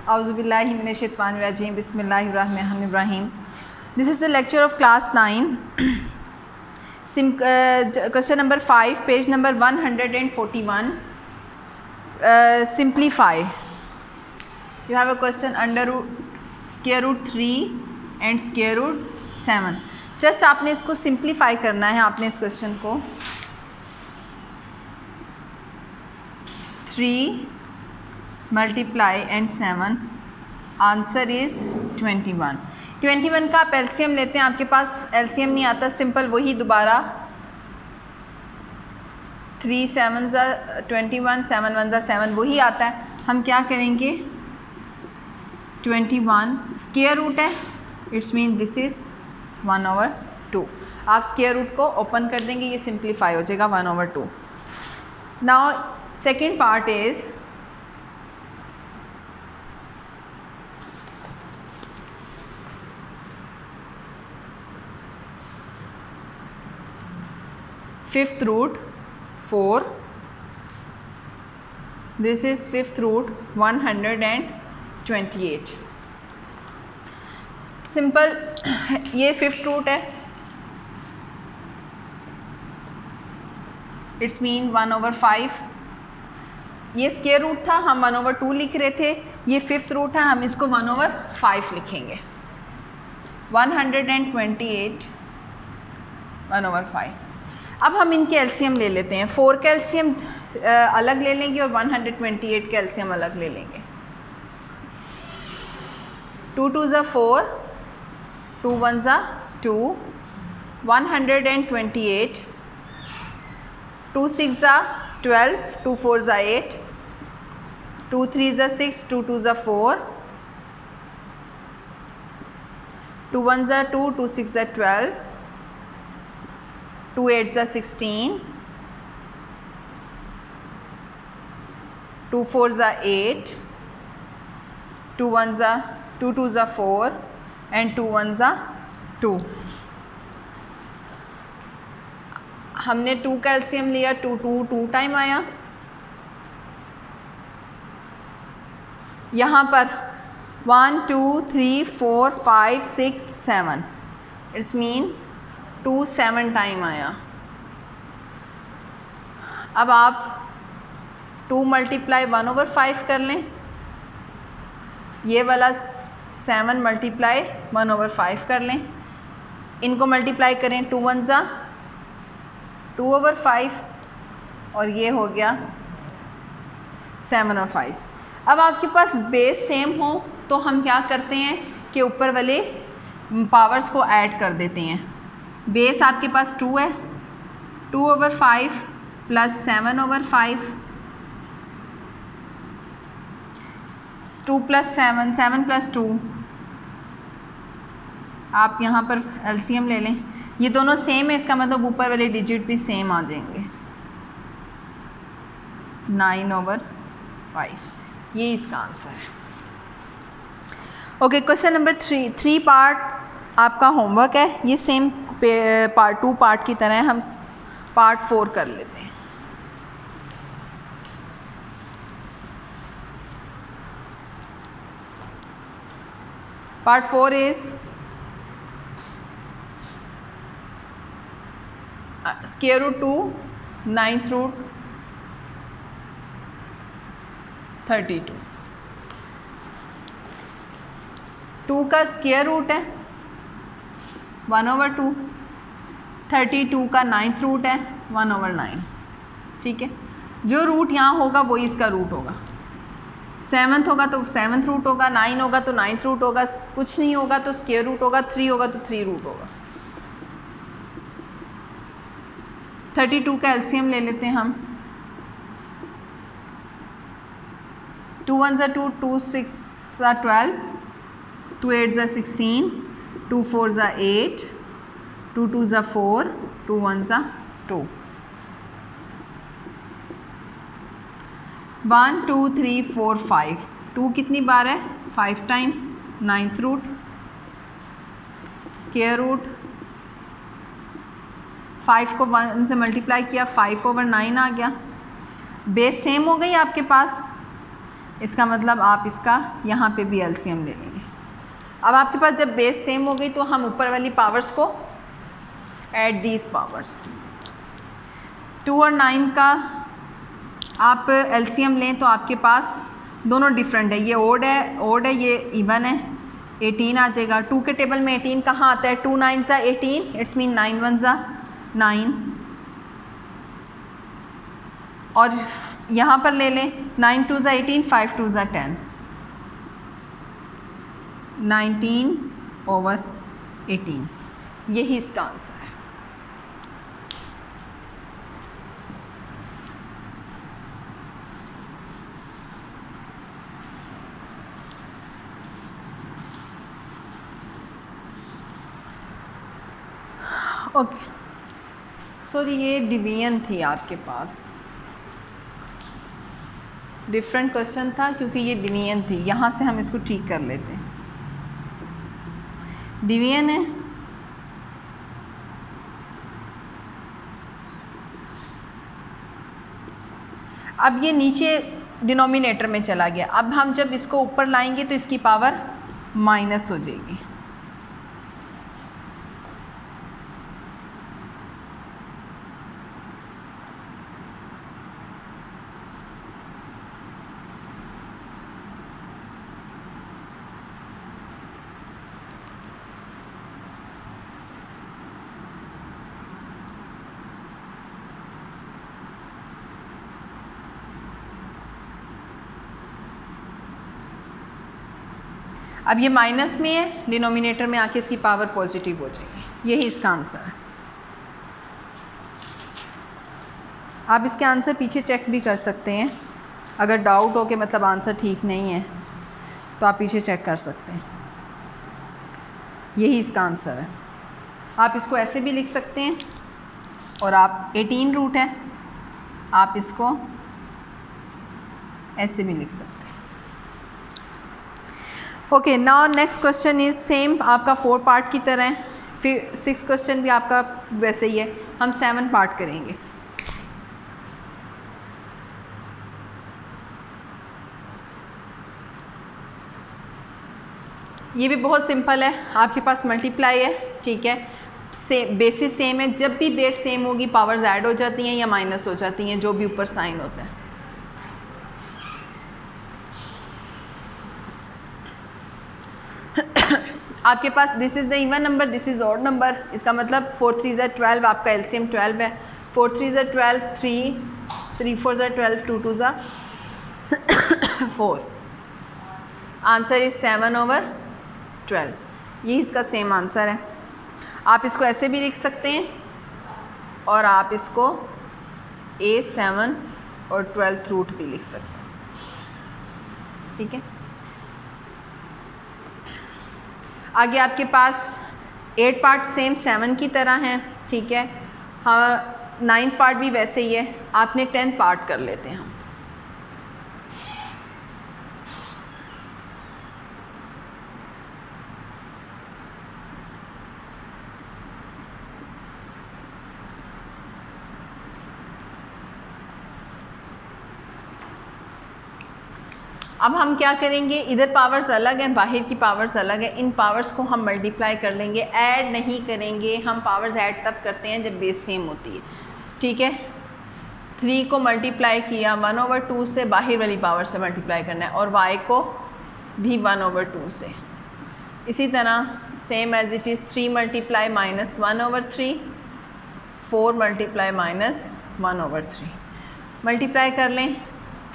Auzubillahi minash-shaytanir-rajim. Bismillahir-rahmanir-rahim. This is the lecture of class 9. Question number 5, page number 141. Simplify. You have a question under root, square root 3 and square root 7. Just आपने इसको simplify करना है. आपने इस question को 3 multiply and 7, answer is 21. 21 का आप LCM लेते हैं, आपके पास एलसीएम नहीं आता, सिंपल वही दोबारा 3 7 ज़ा 21, 7 1 ज़ा 7 वही आता है. हम क्या करेंगे 21 स्क्वायर रूट है, इट्स मीन दिस इज़ 1/2. आप स्क्वायर रूट को ओपन कर देंगे, ये सिंप्लीफाई हो जाएगा 1/2. Now second part is fifth root 4. This is fifth root 128. Simple ये फिफ्थ रूट है, इट्स मीन 1/5. ये स्क्वायर रूट था, हम 1/2 लिख रहे थे. ये फिफ्थ रूट है, हम इसको 1/5 लिखेंगे. 128 1/5. अब हम इनके एलसीएम ले लेते हैं. 4 का एलसीएम अलग ले लेंगे और 128 का एलसीएम अलग ले लेंगे. 2 2 ज़ा 4, 2 1 ज़ा 2, 128, 2 6 ज़ा 12, 2 4 ज़ा 8, 2 3 ज़ा 6, 2 2 ज़ा 4, 2 1 ज़ा 2, 2 6 ज़ा 12, 2 8 ज़ा 16, 2 4 ज़ा 8, 2 1 ज़ा 2 2 ज़ा 4 एंड 2 1 ज़ा 2. हमने 2 का एलसीएम लिया, 2 टाइम आया. यहाँ पर 1 2 3 4 5 6 7, इट्स मीन 2 7 टाइम आया. अब आप 2 मल्टीप्लाई 1/5 कर लें, ये वाला 7 मल्टीप्लाई 1/5 कर लें, इनको मल्टीप्लाई करें 2 1 ज़ा 2/5 और ये हो गया 7/5. अब आपके पास बेस सेम हो तो हम क्या करते हैं कि ऊपर वाले पावर्स को ऐड कर देते हैं. बेस आपके पास 2 है, 2/5 प्लस 7/5, 2 प्लस 7, 7 प्लस 2. आप यहाँ पर एलसीएम ले लें, ये दोनों सेम है, इसका मतलब ऊपर वाले डिजिट भी सेम आ जाएंगे. 9/5, ये इसका आंसर है. ओके, क्वेश्चन नंबर 3 पार्ट आपका होमवर्क है. ये सेम पार्ट 2 पार्ट की तरह है, हम पार्ट 4 कर लेते हैं. Part 4 is square root 2 9th root 32. 2 का स्क्वायर रूट है 1/2, 32 का 9th रूट है 1/9. ठीक है, जो रूट यहाँ होगा वही इसका रूट होगा. 7th होगा तो 7th रूट होगा, 9 होगा तो 9th रूट होगा, कुछ नहीं होगा तो स्क्वायर रूट होगा, 3 होगा तो 3 रूट होगा. 32 का एलसीएम ले लेते हैं हम. 2 1 ज़ा 2, 2 6 ज़ा 12, 2 8 ज़ा 16, 2 4 ज़ा 8, 2 2 ज़ा 4, 2 1 ज़ा 2. 1 2 3 4 5. 2 कितनी बार है 5 time. 9th root square root 5 को 1 से मल्टीप्लाई किया, 5/9 आ गया. बेस सेम हो गई आपके पास, इसका मतलब आप इसका यहाँ पे भी एलसीएम ले लेंगे। अब आपके पास जब बेस सेम हो गई तो हम ऊपर वाली पावर्स को ऐड दीज पावर्स। 2 और 9 का आप एलसीएम लें तो आपके पास दोनों डिफरेंट है, ये ओड है, ये इवन है। 18 आ जाएगा। 2 के टेबल में 18 कहाँ आता है? 2 9 ज़ा 18, इट्स मीन 9 1 ज़ा 9। और यहाँ पर ले लें 9 2 ज़ा 18, 5 2 ज़ा 10, 19/18, यही इसका आंसर है। ओके, सॉरी ये डिवीजन थी आपके पास, डिफरेंट क्वेश्चन था क्योंकि ये डिवीजन थी। यहाँ से हम इसको ठीक कर लेते हैं। डिवीजन है, अब ये नीचे डिनोमिनेटर में चला गया। अब हम जब इसको ऊपर लाएंगे तो इसकी पावर माइनस हो जाएगी। अब ये माइनस में है, डिनोमिनेटर में आके इसकी पावर पॉजिटिव हो जाएगी। यही इसका आंसर है। आप इसके आंसर पीछे चेक भी कर सकते हैं, अगर डाउट हो कि मतलब आंसर ठीक नहीं है तो आप पीछे चेक कर सकते हैं। यही इसका आंसर है। आप इसको ऐसे भी लिख सकते हैं और आप 18 रूट है, आप इसको ऐसे भी लिख सकते हैं। Okay, now next question is same, आपका 4 पार्ट की तरह है। फिर 6 क्वेश्चन भी आपका वैसे ही है। हम 7 पार्ट करेंगे। ये भी बहुत सिंपल है। आपके पास मल्टीप्लाई है, ठीक है, बेसिस सेम है। जब भी बेस सेम होगी पावर्स ऐड हो जाती हैं या माइनस हो जाती हैं, जो भी ऊपर साइन होता है। आपके पास this is the even number, this is odd number. इसका मतलब 4 3 ज़ा 12, आपका एलसीएम 12 है। 4 3 ज़ा 12, 3 4 ज़ा 12, 2 2 ज़ा 4। Answer is 7/12। ये इसका सेम आंसर है। आप इसको ऐसे भी लिख सकते हैं और आप इसको A7 और 12th रूट भी लिख सकते हैं, ठीक है। आगे आपके पास 8 पार्ट सेम 7 की तरह हैं, ठीक है। हाँ, 9th पार्ट भी वैसे ही है। आपने 10th पार्ट कर लेते हैं हम। अब हम क्या करेंगे, इधर पावर्स अलग हैं, बाहर की पावर्स अलग है। इन पावर्स को हम मल्टीप्लाई कर लेंगे, ऐड नहीं करेंगे। हम पावर्स ऐड तब करते हैं जब बेस सेम होती है, ठीक है। 3 को मल्टीप्लाई किया 1/2 से, बाहर वाली पावर से मल्टीप्लाई करना है, और y को भी 1/2 से। इसी तरह same as it is 3 multiply -1/3, 4 multiply -1/3। Multiply कर लें,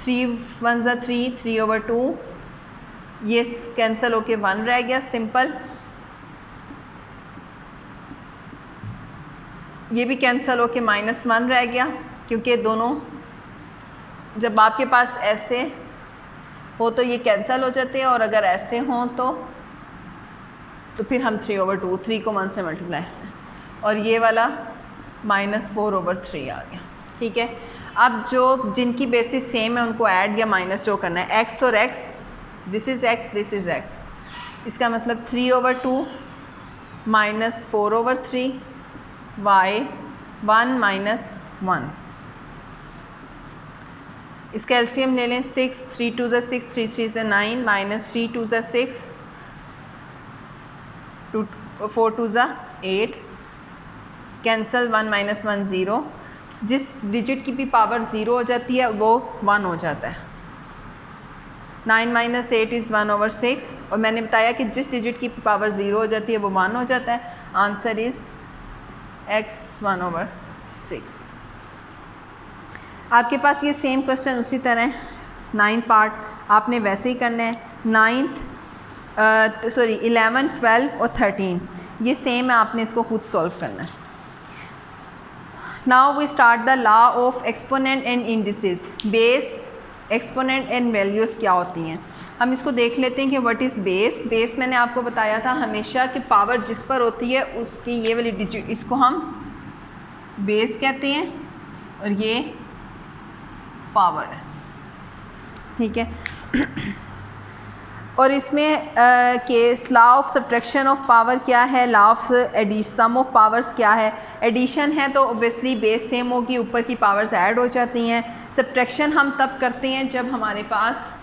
3 1 ज़ा 3, 3/2, ये कैंसिल होके 1 रह गया, सिंपल। ये भी कैंसिल होके -1 रह गया, क्योंकि दोनों जब आपके पास ऐसे हो तो ये कैंसिल हो जाते हैं, और अगर ऐसे हों तो फिर हम 3/2, 3 को 1 से मल्टीप्लाई करते हैं, और ये वाला -4/3 आ गया, ठीक है। अब जो जिनकी बेसिस सेम है उनको ऐड या माइनस जो करना है, x और x, this is x, this is x। इसका मतलब 3/2 -4/3, y 1 -1। इसका एलसीएम ले लें 6, 3 2 ज़ा 6, 3 3 ज़ा 9 माइनस 3 2 ज़ा 6, 4 2 ज़ा 8, कैंसल 1 माइनस 1 0। जिस डिजिट की भी पावर 0 हो जाती है वो 1 हो जाता है। 9 माइनस 8 इज़ 1/6 और मैंने बताया कि जिस डिजिट की पावर 0 हो जाती है वो 1 हो जाता है। Answer is x 1/6। आपके पास ये सेम क्वेश्चन उसी तरह 9th पार्ट आपने वैसे ही करना है। 11, 12 और 13 ये सेम है, आपने इसको खुद सॉल्व करना है। Now we start the law of exponent and indices. Base, exponent and values क्या होती हैं, हम इसको देख लेते हैं कि व्हाट इज़ बेस। बेस मैंने आपको बताया था हमेशा कि पावर जिस पर होती है उसकी ये वाली डिजिट, इसको हम बेस कहते हैं और ये पावर है, ठीक है। और इसमें case law of subtraction of power क्या है, law of sum of powers क्या है। एडिशन है तो ऑब्वियसली बेस सेम होगी, ऊपर की पावर्स ऐड हो जाती हैं। सब्ट्रैक्शन हम तब करते हैं जब हमारे पास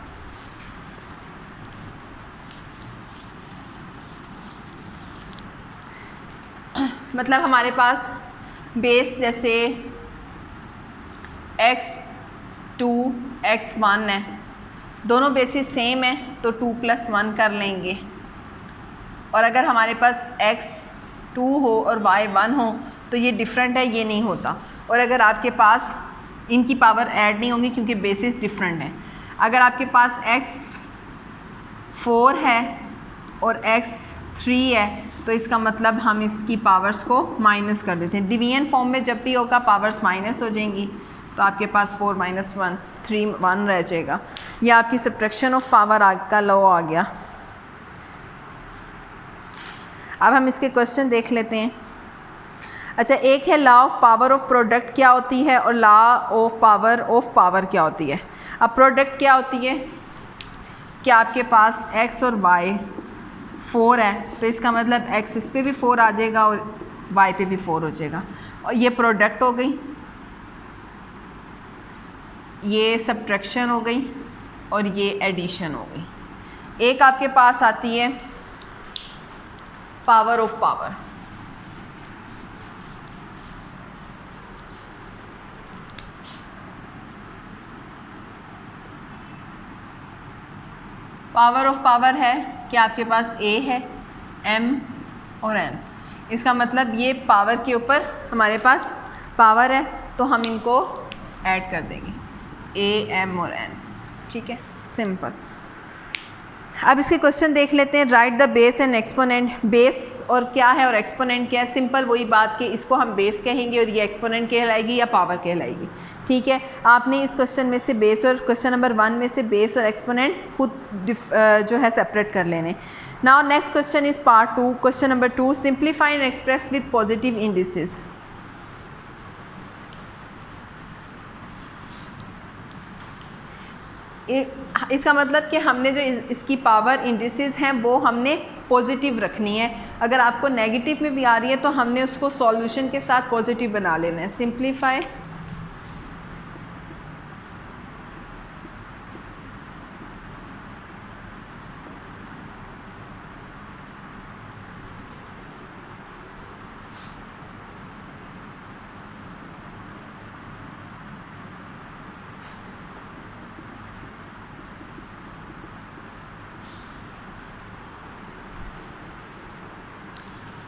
मतलब हमारे पास बेस जैसे x2 x1 है, दोनों बेसिस सेम है तो 2 + 1 कर लेंगे। और अगर हमारे पास x2 हो और y1 हो तो ये डिफरेंट है, ये नहीं होता। और अगर आपके पास इनकी पावर ऐड नहीं होगी क्योंकि बेसिस डिफरेंट है। अगर आपके पास x4 है और x3 है तो इसका मतलब हम इसकी पावर्स को माइनस कर देते हैं। डिवीजन फॉर्म में जब भी होगा पावर्स माइनस हो जाएंगी तो आपके पास 4 - 1 3 1 रह जाएगा। ये आपकी सब्ट्रैक्शन ऑफ पावर का लॉ आ गया। अब हम इसके क्वेश्चन देख लेते हैं। अच्छा, एक है law of power of product क्या होती है और लॉ ऑफ पावर क्या होती है। अब प्रोडक्ट क्या होती है कि आपके पास x और y 4 है तो इसका मतलब x इस पे भी 4 आ जाएगा और y पे भी 4 हो जाएगा और ये प्रोडक्ट हो गई, ये सब्ट्रैक्शन हो गई और ये एडिशन हो गई। एक आपके पास आती है power of power. Power of power है कि आपके पास a है, m और n। इसका मतलब ये पावर के ऊपर हमारे पास पावर है तो हम इनको ऐड कर देंगे a, m और n, ठीक है, सिंपल। अब इसके क्वेश्चन देख लेते हैं। Right the base and exponent. Base और क्या है और एक्सपोनेंट क्या है, सिंपल वही बात कि इसको हम बेस कहेंगे और ये एक्सपोनेंट कहलाएगी या पावर कहलाएगी, ठीक है। आपने इस क्वेश्चन में से बेस और क्वेश्चन नंबर 1 में से बेस और एक्सपोनेंट खुद जो है सेपरेट कर लेने। Now next question is part 2, question number 2। Simplify and express with positive indices. इसका मतलब कि हमने जो इसकी पावर इंडिसेस हैं वो हमने पॉजिटिव रखनी है। अगर आपको नेगेटिव में भी आ रही है तो हमने उसको सॉल्यूशन के साथ पॉजिटिव बना लेना है। सिंप्लीफाई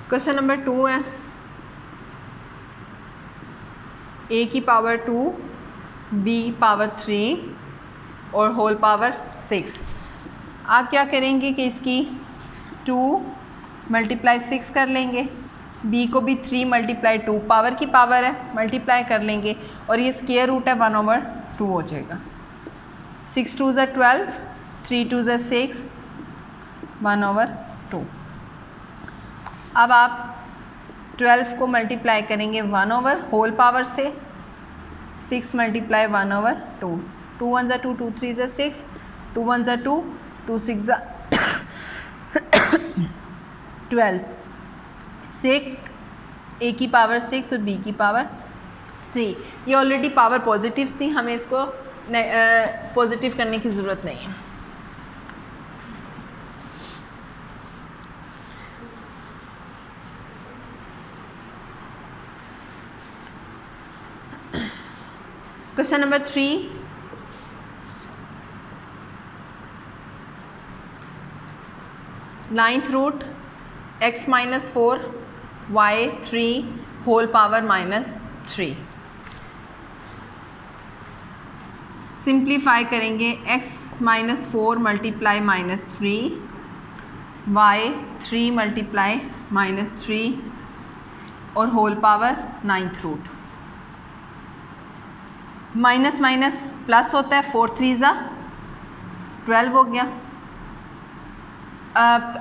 क्वेश्चन नंबर 2 है a की पावर 2, b पावर 3 और होल पावर 6। आप क्या करेंगे कि इसकी 2 × 6 कर लेंगे, b को भी 3 × 2 पावर की पावर है मल्टीप्लाई कर लेंगे और ये स्क्वायर रूट है 1/2 हो जाएगा। 6 2 = 12, 3 2 = 6, 1/2। अब आप 12 को मल्टीप्लाई करेंगे 1 होल पावर से, 6 × 1/2, 2 1 = 2, 2 3 = 6, 2 1 = 2, 2 6 = 12, 6 a की पावर 6 और b की पावर 3। ये ऑलरेडी पावर पॉजिटिव्स थी, हमें इसको पॉजिटिव करने की ज़रूरत नहीं है। Question number 3, ninth root x minus 4 y 3 whole power minus 3। Simplify करेंगे x minus 4 multiply minus 3 y 3 multiply minus 3 और whole power ninth root. Minus minus plus होता है, 4 3 ज़ा 12 हो गया।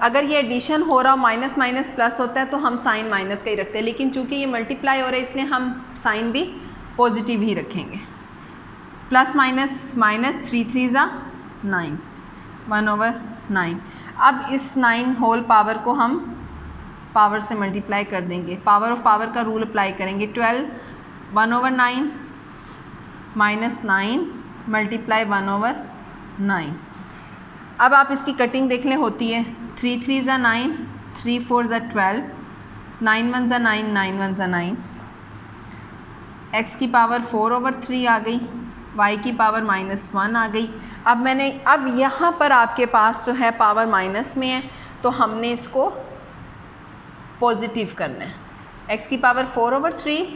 अगर ये एडिशन हो रहा हो माइनस माइनस प्लस होता है तो हम साइन माइनस का ही रखते हैं, लेकिन चूंकि ये मल्टीप्लाई हो रहा है इसलिए हम साइन भी पॉजिटिव ही रखेंगे। प्लस माइनस माइनस 3 3 ज़ा 9 1/9। अब इस 9 होल पावर को हम पावर से मल्टीप्लाई कर देंगे, पावर ऑफ पावर का रूल अप्लाई करेंगे। 12 1/9 माइनस 9 मल्टीप्लाई 1/9। अब आप इसकी कटिंग देख लें होती है, 3 3 ज़ा 9 3 4 ज़ा 12 9 1 ज़ा 9 9 1 ज़ा 9। x की पावर 4/3 आ गई, y की पावर -1 आ गई। अब यहाँ पर आपके पास जो है पावर माइनस में है तो हमने इसको पॉजिटिव करना है। x की पावर 4/3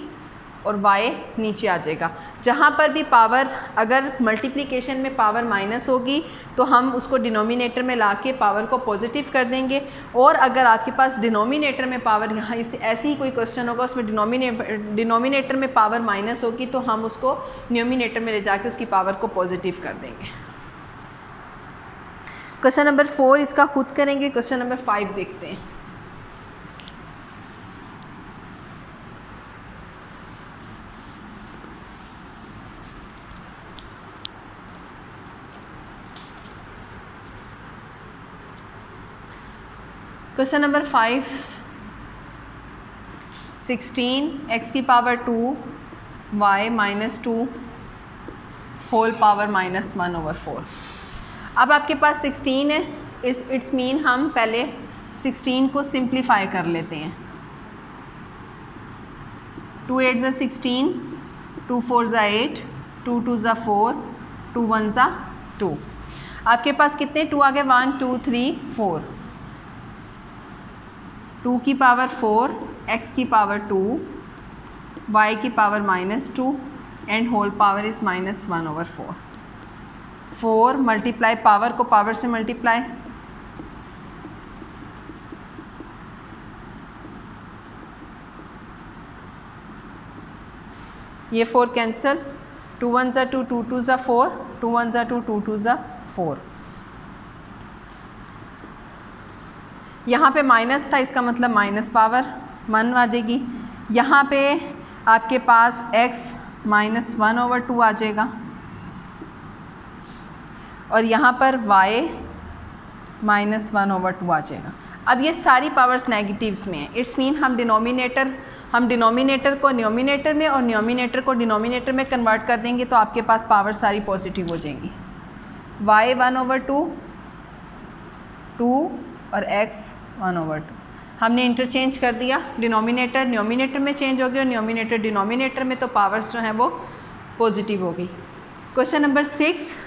और y नीचे आ जाएगा। जहाँ पर भी पावर अगर मल्टीप्लिकेशन में पावर माइनस होगी तो हम उसको डिनोमिनेटर में लाके पावर को पॉजिटिव कर देंगे, और अगर आपके पास डिनोमिनेटर में पावर यहाँ इस ऐसे ही कोई क्वेश्चन होगा उसमें डिनोमिनेटर में पावर माइनस होगी तो हम उसको न्यूमिनेटर में ले जाके उसकी पावर को पॉजिटिव कर देंगे। क्वेश्चन नंबर 4 इसका खुद करेंगे। क्वेश्चन नंबर 5 देखते हैं। क्वेश्चन नंबर 5, 16 x की पावर 2 y -2 होल पावर -1/4। अब आपके पास 16 है, इट्स मीन हम पहले 16 को सिंप्लीफाई कर लेते हैं। 2 8 ज़ा 16 2 4 ज़ा 8 2 2 ज़ा 4 2 1 ज़ा 2। आपके पास कितने 2 आ गए, 1 2 3 4। 2 की पावर 4 x की पावर 2 y की power -2 and whole power is -1/4। 4 multiply power को पावर से मल्टीप्लाई, ये 4 कैंसिल, 2 1 ज़ा 2 2 2 ज़ा 4 2 1 ज़ा 2 2 2 ज़ा 4। यहाँ पे माइनस था, इसका मतलब माइनस पावर 1 आ जाएगी। यहाँ पे आपके पास x -1/2 आ जाएगा और यहाँ पर y -1/2 आ जाएगा। अब ये सारी पावर्स नेगेटिव्स में है, इट्स मीन हम डिनोमिनेटर को न्यूमिनेटर में और न्यूमिनेटर को डिनोमिनेटर में कन्वर्ट कर देंगे तो आपके पास पावर सारी पॉजिटिव हो जाएंगी। y 1/2 2 और x 1/2 हमने इंटरचेंज कर दिया। डिनोमिनेटर न्यूमिनेटर में चेंज हो गया और न्यूमिनेटर डिनोमिनेटर में, तो पावर्स जो हैं वो पॉजिटिव हो गई। क्वेश्चन नंबर 6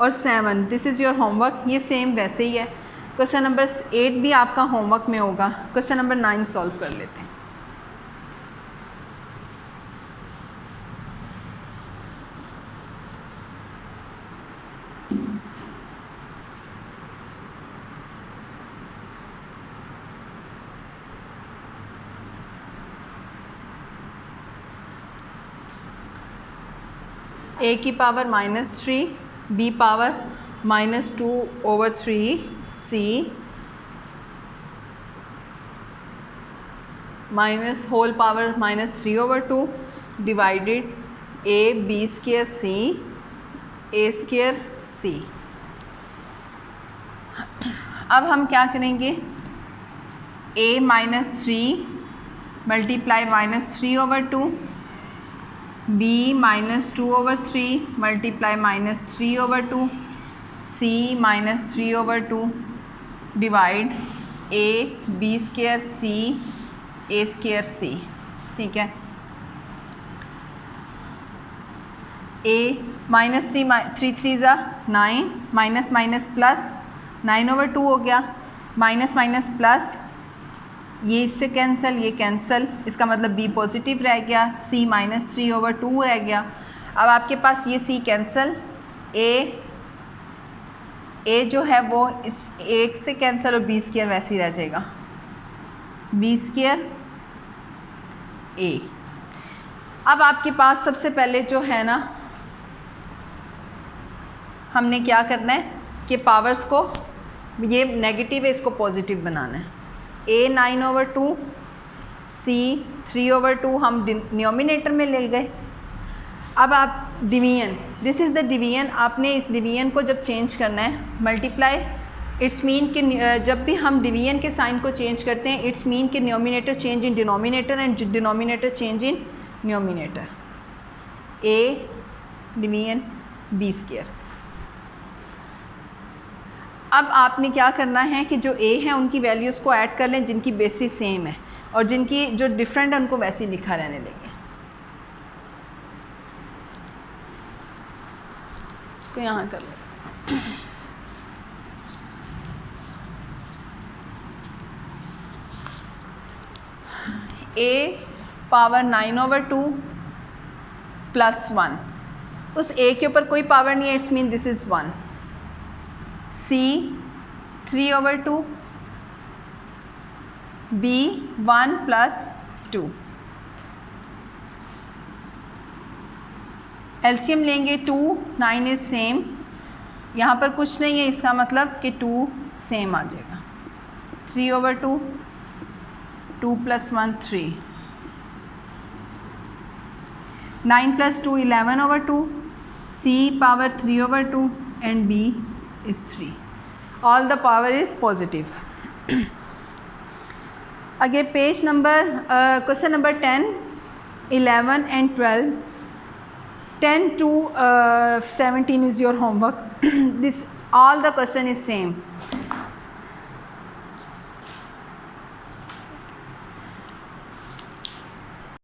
और 7 दिस इज़ योर होमवर्क, ये सेम वैसे ही है। क्वेश्चन नंबर 8 भी आपका होमवर्क में होगा। क्वेश्चन नंबर 9 सॉल्व कर लेते हैं। a की power -3 b power -2/3 c minus whole power -3/2 divided a b² c a² c। अब हम क्या करेंगे, a -3 multiply -3/2 b -2/3 multiply -3/2 c -3/2 divide a b square c a square c, ठीक है। a -3 3 ज़ा 9, माइनस माइनस प्लस 9/2 हो गया, माइनस माइनस प्लस, ये इससे कैंसिल, ये कैंसिल, इसका मतलब b पॉजिटिव रह गया, c -3/2 रह गया। अब आपके पास ये c कैंसिल, a जो है वो इस एक से कैंसिल और b स्क्वायर वैसे ही रह जाएगा, b स्क्वायर a। अब आपके पास सबसे पहले जो है ना, हमने क्या करना है कि पावर्स को, ये नेगेटिव है इसको पॉजिटिव बनाना है। a 9/2 c 3/2 हम डिनोमिनेटर में ले गए। अब आप division, this is the division, आपने इस डिवीजन को जब चेंज करना है मल्टीप्लाई, इट्स मीन कि जब भी हम डिवीजन के साइन को चेंज करते हैं इट्स मीन कि numerator change in denominator and denominator change in numerator. a division b square. अब आपने क्या करना है कि जो a है उनकी वैल्यूज़ को ऐड कर लें जिनकी बेसिस सेम है, और जिनकी जो डिफरेंट है उनको वैसे ही लिखा रहने देंगे। इसको यहाँ कर लें। a पावर 9/2 प्लस 1, उस a के ऊपर कोई पावर नहीं है, it's mean this is 1। c 3/2, b 1 plus 2। LCM लेंगे 2, 9 इज सेम, यहाँ पर कुछ नहीं है, इसका मतलब कि 2 सेम आ जाएगा। 3/2, 2 + 1 3, 9 + 2 11/2, c power 3/2 and b is 3. All the power is positive. Again page number question number 10, 11 and 12, 10 to 17 is your homework. This all the question is same.